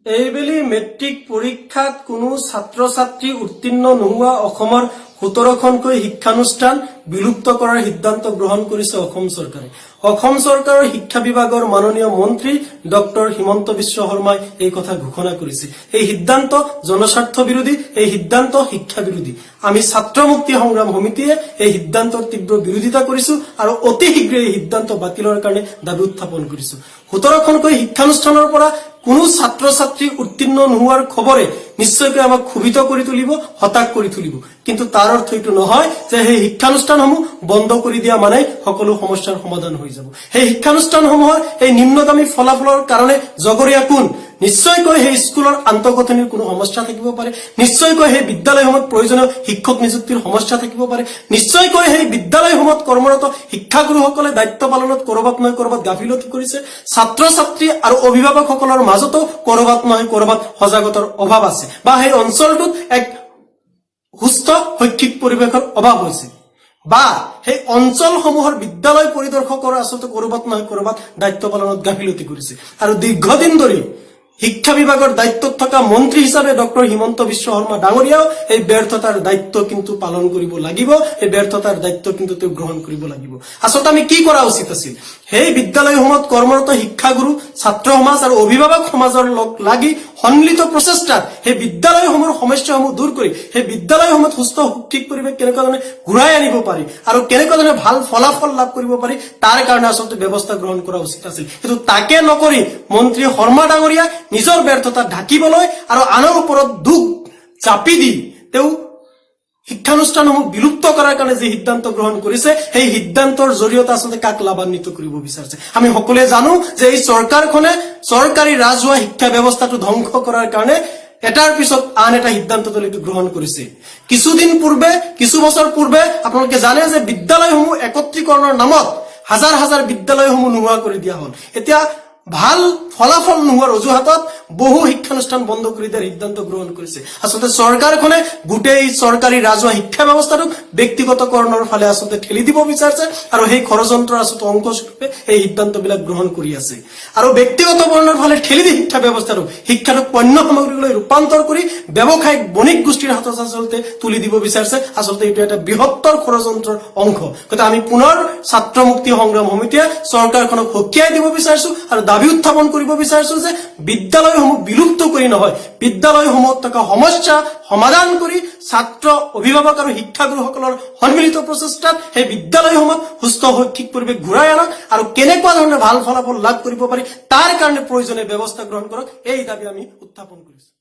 এইবেলি মেট্ৰিক পৰীক্ষাত কোনো ছাত্ৰ ছাত্ৰী উত্তীৰ্ণ নোহোৱা অসমৰ 17খনকৈ শিক্ষানুষ্ঠান বিলুপ্ত কৰাৰ সিদ্ধান্ত গ্ৰহণ কৰিছে অসম চৰকাৰে। অসম চৰকাৰৰ শিক্ষা বিভাগৰ মাননীয় মন্ত্ৰী ডক্টৰ হিমন্ত বিশ্ব শৰ্মাই এই কথা ঘোষণা কৰিছে। এই সিদ্ধান্ত জনস্বাৰ্থ বিৰোধী, এই সিদ্ধান্ত শিক্ষা বিৰোধী। আমি ছাত্ৰ মুক্তি সংগ্ৰাম সমিতিয়ে এই সিদ্ধান্তৰ তীব্ৰ বিৰোধিতা কৰিছো আৰু অতি শীঘ্ৰে এই সিদ্ধান্ত বাতিলৰ কাৰণে দাবী উত্থাপন কৰিছো। 17খনকৈ শিক্ষানুষ্ঠানৰ পৰা কোনো ছাত্ৰ ছাত্ৰী উত্তীৰ্ণ নোহোৱাৰ খবৰে নিশ্চয়কৈ আমাক ক্ষোভিত কৰি তুলিব, হতাশ কৰি তুলিব। কিন্তু তাৰ অৰ্থ এইটো নহয় যে সেই শিক্ষানুষ্ঠানসমূহ বন্ধ কৰি দিয়া মানে সকলো সমস্যাৰ সমাধান হৈ যাব। সেই শিক্ষানুষ্ঠানসমূহৰ এই নিম্নগামী ফলাফলৰ কাৰণে জগৰীয়া কোন? নিশ্চয়কৈ সেই স্কুলৰ আন্তঃগাঁথনিৰ কোনো সমস্যা থাকিব পাৰে, নিশ্চয়কৈ সেই বিদ্যালয়সমূহত প্ৰয়োজনীয় শিক্ষক নিযুক্তিৰ সমস্যা থাকিব পাৰে, নিশ্চয়কৈ সেই বিদ্যালয়সমূহত কৰ্মৰত শিক্ষাগুৰুসকলে দায়িত্ব পালনত কৰবাত নহয় কৰবাত গাফিলতি কৰিছে, ছাত্ৰ ছাত্ৰী আৰু অভিভাৱকসকলৰ মাজতো কৰবাত নহয় কৰবাত সজাগতাৰ অভাৱ আছে, বা সেই অঞ্চলটোত এক সুস্থ শৈক্ষিক পৰিৱেশৰ অভাৱ হৈছে, বা সেই অঞ্চলসমূহৰ বিদ্যালয় পৰিদৰ্শকৰ আচলতে কৰবাত নহয় কৰবাত দায়িত্ব পালনত গাফিলতি কৰিছে। আৰু দীৰ্ঘদিন ধৰি শিক্ষা বিভাগৰ দায়িত্বত থকা মন্ত্ৰী হিচাপে ডক্টৰ হিমন্ত বিশ্ব শৰ্মা ডাঙৰীয়াও এই ব্যৰ্থতাৰ দায়িত্ব কিন্তু পালন কৰিব লাগিব, এই ব্যৰ্থতাৰ দায়িত্ব কিন্তু তেওঁ গ্ৰহণ কৰিব লাগিব। আচলতে আমি কি কৰা উচিত আছিল? সেই বিদ্যালয়সমূহত কৰ্মৰত শিক্ষাগুৰু, ছাত্ৰ সমাজ আৰু অভিভাৱক সমাজৰ লগ লাগি সন্মিলিত প্ৰচেষ্টাত সেই বিদ্যালয়সমূহৰ সমস্যাসমূহ দূৰ কৰি সেই বিদ্যালয়সমূহত সুস্থ শৈক্ষিক পৰিৱেশ কেনেকুৱা ধৰণে ঘূৰাই আনিব পাৰি আৰু কেনেকুৱা ধৰণে ভাল ফলাফল লাভ কৰিব পাৰি তাৰ কাৰণে আচলতে ব্যৱস্থা গ্ৰহণ কৰা উচিত আছিল। কিন্তু তাকে নকৰি মন্ত্ৰী শৰ্মা ডাঙৰীয়া নিজৰ ব্যৰ্থতা ঢাকিবলৈ আৰু আনৰ ওপৰত দুখ চাপি দি তেওঁ শিক্ষানুষ্ঠানসমূহ বিলুপ্ত কৰাৰ কাৰণে যে সিদ্ধান্ত গ্ৰহণ কৰিছে, সেই সিদ্ধান্তৰ জৰিয়তে আচলতে কাক লাভান্বিত কৰিব বিচাৰিছে? আমি সকলোৱে জানো যে এই চৰকাৰখনে চৰকাৰী ৰাজহুৱা শিক্ষা ব্যৱস্থাটো ধ্বংস কৰাৰ কাৰণে এটাৰ পিছত আন এটা সিদ্ধান্ত গ্ৰহণ কৰিছে। কিছু বছৰ পূৰ্বে আপোনালোকে জানে যে বিদ্যালয়সমূহ একত্ৰীকৰণৰ নামত হাজাৰ হাজাৰ বিদ্যালয়সমূহ নোহোৱা কৰি দিয়া হল। এতিয়া ভাল ফলাফল নোহোৱাৰ অজুহাতত বহু শিক্ষানুষ্ঠান বন্ধ কৰি দিয়াৰ সিদ্ধান্ত গ্ৰহণ কৰিছে। আচলতে চৰকাৰখনে গোটেই চৰকাৰী ৰাজহুৱা শিক্ষা ব্যৱস্থাটোক ব্যক্তিগতকৰণৰ ফালে আচলতে ঠেলি দিব বিচাৰিছে আৰু সেই ষড়যন্ত্ৰৰ আচলতে অংশস্বৰূপে এই সিদ্ধান্তবিলাক গ্ৰহণ কৰি আছে। আৰু ব্যক্তিগতকৰণৰ ফালে ঠেলি দি শিক্ষাটোক পণ্য সামগ্ৰীলৈ ৰূপান্তৰ কৰি ব্যৱসায়িক বণিক গোষ্ঠীৰ হাতত আচলতে তুলি দিব বিচাৰিছে। আচলতে এইটো এটা বৃহত্তৰ ষড়যন্ত্ৰৰ অংশ। গতিকে আমি পুনৰ ছাত্ৰ মুক্তি সংগ্ৰাম সমিতিয়ে চৰকাৰখনক সকীয়াই দিব বিচাৰিছো আৰু দাবী উত্থাপন কৰিব বিচাৰিছো যে বিদ্যালয়সমূহ বিলুপ্ত কৰি নহয়, বিদ্যালয়সমূহত থকা সমস্যা সমাধান কৰি ছাত্ৰ, অভিভাৱক আৰু শিক্ষাগুৰুসকলৰ সন্মিলিত প্ৰচেষ্টাত সেই বিদ্যালয়সমূহত সুস্থ শৈক্ষিক পৰিৱেশ ঘূৰাই আনক আৰু কেনেকুৱা ধৰণে ভাল ফলাফল লাভ কৰিব পাৰি তাৰ কাৰণে প্ৰয়োজনীয় ব্যৱস্থা গ্ৰহণ কৰক, এই দাবী আমি উত্থাপন কৰিছো।